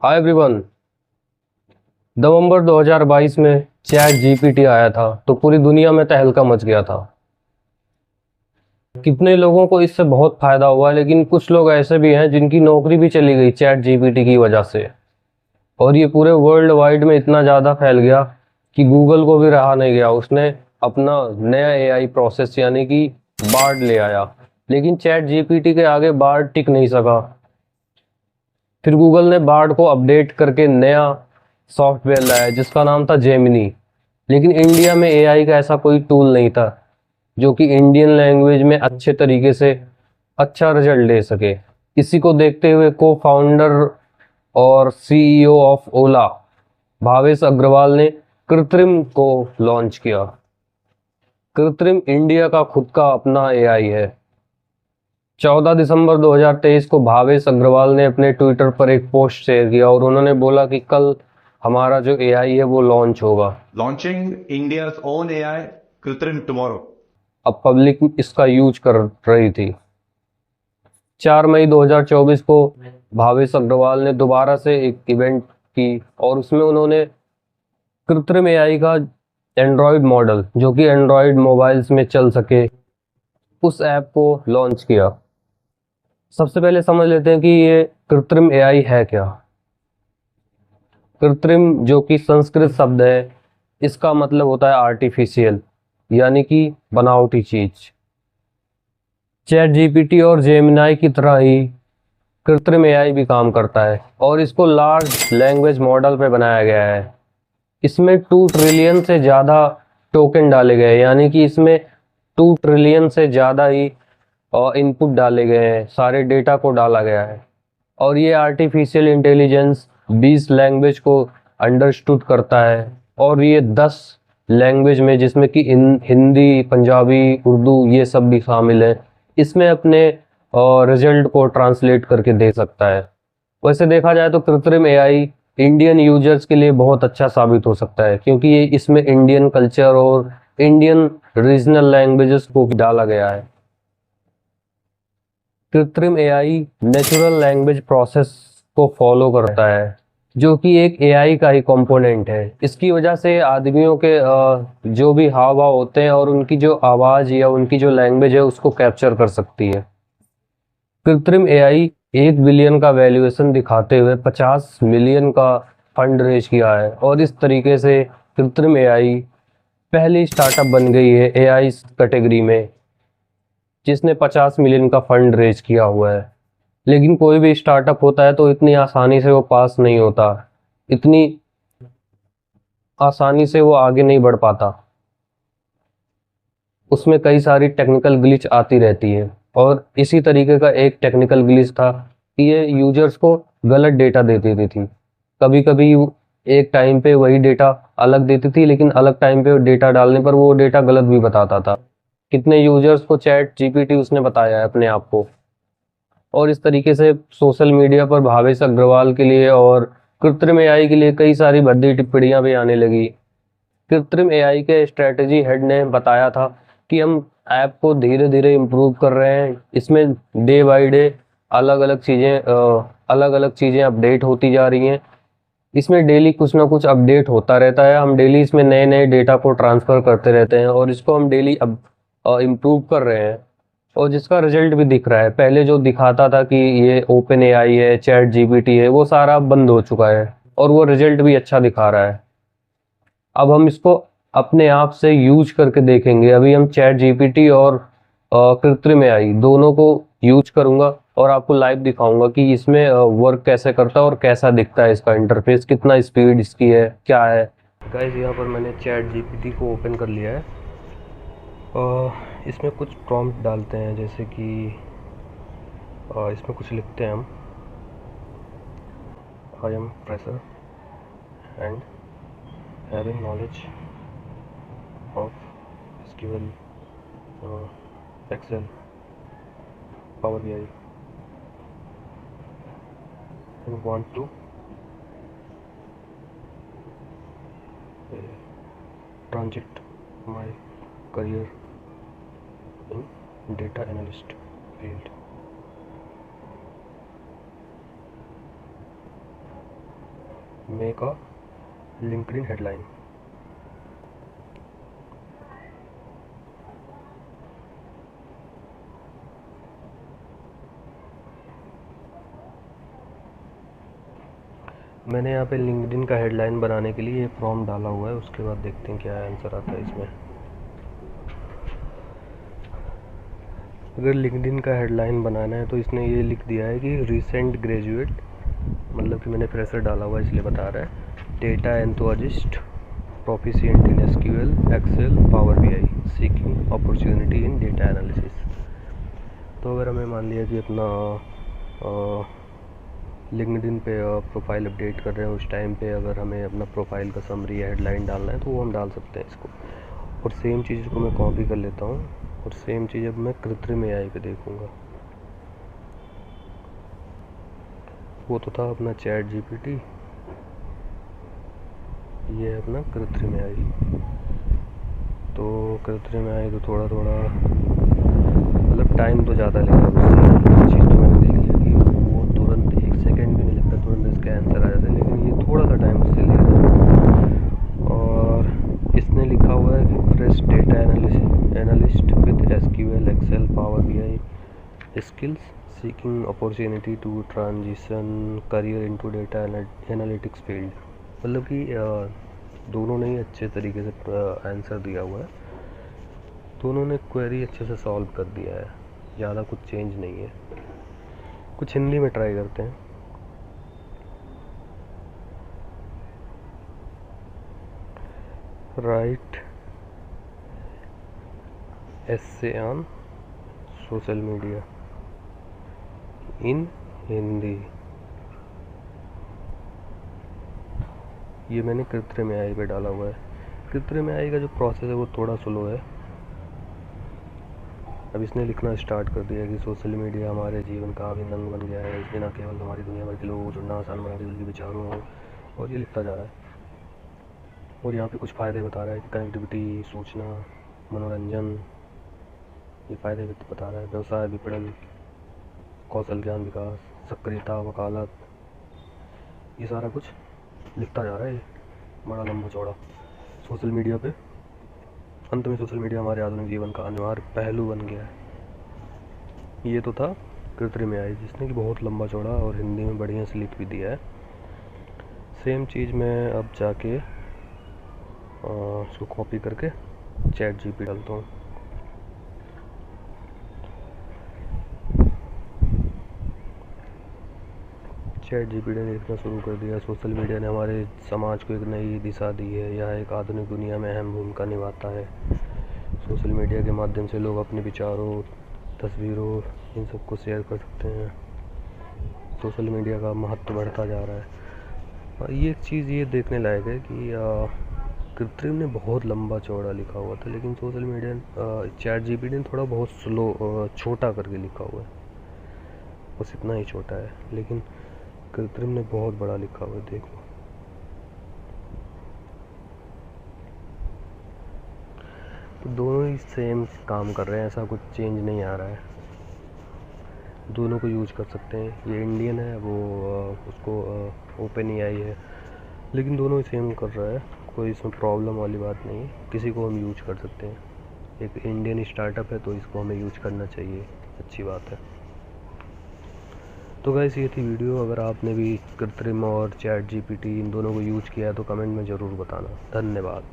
Hi everyone. नवंबर 2022 में chat GPT आया था तो पूरी दुनिया में तहलका मच गया था। कितने लोगों को इससे बहुत फायदा हुआ, लेकिन कुछ लोग ऐसे भी हैं जिनकी नौकरी भी चली गई चैट जीपीटी की वजह से। और ये पूरे वर्ल्ड वाइड में इतना ज़्यादा फैल गया कि गूगल को भी रहा नहीं गया। उसने अपना नया एआई प्रोसेस यानी कि बार्ड ले आया, लेकिन चैट जीपीटी के आगे बार्ड टिक नहीं सका। फिर गूगल ने बार्ड को अपडेट करके नया सॉफ्टवेयर लाया जिसका नाम था जेमिनी। लेकिन इंडिया में एआई का ऐसा कोई टूल नहीं था जो कि इंडियन लैंग्वेज में अच्छे तरीके से अच्छा रिजल्ट दे सके। इसी को देखते हुए को फाउंडर और सीईओ ऑफ ओला भावेश अग्रवाल ने कृत्रिम को लॉन्च किया। कृत्रिम इंडिया का खुद का अपना एआई है। 14 दिसंबर 2023 को भावेश अग्रवाल ने अपने ट्विटर पर एक पोस्ट शेयर किया और उन्होंने बोला कि कल हमारा जो एआई है वो लॉन्च होगा। Launching India's own AI, Kritrim tomorrow. अब पब्लिक इसका यूज कर रही थी। 4 मई 2024 को भावेश अग्रवाल ने दोबारा से एक इवेंट की और उसमें उन्होंने कृत्रिम एआई का एंड्रॉयड मॉडल जो कि एंड्रॉयड मोबाइल्स में चल सके उस ऐप को लॉन्च किया। सबसे पहले समझ लेते हैं कि ये कृत्रिम एआई है क्या। कृत्रिम जो कि संस्कृत शब्द है, इसका मतलब होता है आर्टिफिशियल यानी कि बनावटी चीज। चैट जीपीटी और जेमिनाई की तरह ही कृत्रिम एआई भी काम करता है और इसको लार्ज लैंग्वेज मॉडल पे बनाया गया है। इसमें 2 ट्रिलियन से ज़्यादा टोकन डाले गए, यानी कि इसमें 2 ट्रिलियन से ज़्यादा ही इनपुट डाले गए हैं, सारे डेटा को डाला गया है। और ये आर्टिफिशियल इंटेलिजेंस 20 लैंग्वेज को अंडरस्टूड करता है और ये 10 लैंग्वेज में जिसमें कि हिंदी, पंजाबी, उर्दू ये सब भी शामिल है, इसमें अपने रिजल्ट को ट्रांसलेट करके दे सकता है। वैसे देखा जाए तो कृत्रिम एआई इंडियन यूजर्स के लिए बहुत अच्छा साबित हो सकता है क्योंकि ये इसमें इंडियन कल्चर और इंडियन रीजनल लैंग्वेजेस को भी डाला गया है। कृत्रिम एआई नेचुरल लैंग्वेज प्रोसेस को फॉलो करता है जो कि एक एआई का ही कंपोनेंट है। इसकी वजह से आदमियों के जो भी हाव भाव होते हैं और उनकी जो आवाज़ या उनकी जो लैंग्वेज है उसको कैप्चर कर सकती है। कृत्रिम एआई 1 बिलियन का वैल्यूएशन दिखाते हुए 50 मिलियन का फंड रेज किया है और इस तरीके से कृत्रिम एआई पहली स्टार्टअप बन गई है एआई कैटेगरी में जिसने 50 मिलियन का फंड रेज किया हुआ है। लेकिन कोई भी स्टार्टअप होता है तो इतनी आसानी से वो पास नहीं होता, इतनी आसानी से वो आगे नहीं बढ़ पाता। उसमें कई सारी टेक्निकल ग्लिच आती रहती है और इसी तरीके का एक टेक्निकल ग्लिच था कि ये यूजर्स को गलत डेटा दे देती थी। कभी कभी एक टाइम पे वही डेटा अलग देती थी, लेकिन अलग टाइम पे डेटा डालने पर वो डेटा गलत भी बताता था। कितने यूजर्स को चैट जीपीटी उसने बताया है अपने आप को। और इस तरीके से सोशल मीडिया पर भावेश अग्रवाल के लिए और कृत्रिम एआई के लिए कई सारी भद्दी टिप्पणियां भी आने लगी। कृत्रिम एआई के स्ट्रेटजी हेड ने बताया था कि हम ऐप को धीरे धीरे इम्प्रूव कर रहे हैं, इसमें डे बाय डे अलग अलग चीज़ें अपडेट होती जा रही हैं। इसमें डेली कुछ ना कुछ अपडेट होता रहता है, हम डेली इसमें नए नए डेटा को ट्रांसफ़र करते रहते हैं और इसको हम डेली अब इम्प्रूव कर रहे हैं और जिसका रिजल्ट भी दिख रहा है। पहले जो दिखाता था कि ये ओपन एआई है, चैट जीपीटी है, वो सारा बंद हो चुका है और वो रिजल्ट भी अच्छा दिखा रहा है। अब हम इसको अपने आप से यूज करके देखेंगे। अभी हम चैट जीपीटी और कृत्रिम एआई दोनों को यूज करूंगा और आपको लाइव दिखाऊंगा कि इसमें वर्क कैसे करता है और कैसा दिखता है, इसका इंटरफेस कितना स्पीड इसकी है, क्या है। गाइस, यहाँ पर मैंने चैट जीपीटी को ओपन कर लिया है। इसमें कुछ प्रॉम्प्ट डालते हैं, जैसे कि इसमें कुछ लिखते हैं हम, I am pressure and having knowledge of SQL, Excel, Power BI, and want to transit my career in data analyst field. Make a LinkedIn headline. मैंने यहाँ पे लिंक्डइन का हेडलाइन बनाने के लिए ये प्रॉम्प्ट डाला हुआ है, उसके बाद देखते हैं क्या आंसर आता है इसमें। अगर लिंक्डइन का हेडलाइन बनाना है तो इसने ये लिख दिया है कि रिसेंट ग्रेजुएट, मतलब कि मैंने फ्रेशर डाला हुआ है इसलिए बता रहा है। Data enthusiast, proficient in SQL, Excel, Power BI, seeking opportunity in data analysis. तो अगर हमें मान लिया कि अपना लिंक्डइन पे प्रोफाइल अपडेट कर रहे हैं, उस टाइम पे अगर हमें अपना प्रोफाइल का समरी या हेडलाइन डालना है तो वो हम डाल सकते हैं इसको। और सेम चीज़ को मैं कॉपी कर लेता हूँ और सेम चीज़ अब मैं कृत्रिम एआई पे देखूँगा। वो तो था अपना चैट जीपीटी, ये है अपना कृत्रिम एआई। तो कृत्रिम एआई तो थोड़ा थोड़ा मतलब टाइम तो ज़्यादा लेगा उससे, चीज़ तो मैंने देख लिया कि वो तुरंत 1 सेकेंड भी नहीं लगता, तुरंत इसका आंसर आ जाता है, लेकिन ये थोड़ा सा टाइम उससे लेगा। और इसने लिखा हुआ है कि fresh data analyst with SQL, Excel, Power BI skills, seeking opportunity to transition career into data analytics field. मतलब कि दोनों ने ही अच्छे तरीके से आंसर दिया हुआ है, दोनों ने क्वेरी अच्छे से सॉल्व कर दिया है, ज़्यादा कुछ चेंज नहीं है। कुछ हिंदी में ट्राई करते हैं। Write essay on social media in Hindi. ये मैंने कृत्रिम एआई पे डाला हुआ है। कृत्रिम एआई का जो प्रोसेस है वो थोड़ा स्लो है। अब इसने लिखना स्टार्ट कर दिया कि सोशल मीडिया हमारे जीवन का अभिन्न अंग बन गया है, इसने न केवल हमारी दुनिया भर के लोगों को जुड़ना आसान बना दिया बल्कि विचारों, और ये लिखता जा रहा है। और यहाँ पे कुछ फ़ायदे बता रहा है कि कनेक्टिविटी, सूचना, मनोरंजन, ये फ़ायदे बता रहा है। व्यवसाय, विपणन, कौशल ज्ञान विकास, सक्रियता, वकालत, ये सारा कुछ लिखता जा रहा है, बड़ा लंबा चौड़ा। सोशल मीडिया पे अंत में सोशल मीडिया हमारे आधुनिक जीवन का अनिवार्य पहलू बन गया है। ये तो था कृत्रिम एआई, जिसने कि बहुत लंबा चौड़ा और हिंदी में बढ़िया से लिख भी दिया है। सेम चीज़ मैं अब जाके उसको कॉपी करके चैट जीपीटी डालता हूँ। चैट जीपीटी ने लिखना शुरू कर दिया। सोशल मीडिया ने हमारे समाज को एक नई दिशा दी है, यह एक आधुनिक दुनिया में अहम भूमिका निभाता है। सोशल मीडिया के माध्यम से लोग अपने विचारों, तस्वीरों, इन सब को शेयर कर सकते हैं। सोशल मीडिया का महत्व बढ़ता जा रहा है। और ये एक चीज़ ये देखने लायक है कि कृत्रिम ने बहुत लंबा चौड़ा लिखा हुआ था, लेकिन सोशल मीडिया चैट जीपीटी ने थोड़ा बहुत स्लो छोटा करके लिखा हुआ है, बस इतना ही छोटा है। लेकिन कृत्रिम ने बहुत बड़ा लिखा हुआ है, देखो। तो दोनों ही सेम काम कर रहे हैं, ऐसा कुछ चेंज नहीं आ रहा है, दोनों को यूज कर सकते हैं। ये इंडियन है, वो उसको ओपन एआई है, लेकिन दोनों ही सेम कर रहा है, कोई इसमें प्रॉब्लम वाली बात नहीं है। किसी को हम यूज कर सकते हैं, एक इंडियन स्टार्टअप है तो इसको हमें यूज करना चाहिए, अच्छी बात है। तो गाइस ये थी वीडियो। अगर आपने भी कृत्रिम और चैट जीपीटी इन दोनों को यूज किया है तो कमेंट में ज़रूर बताना। धन्यवाद।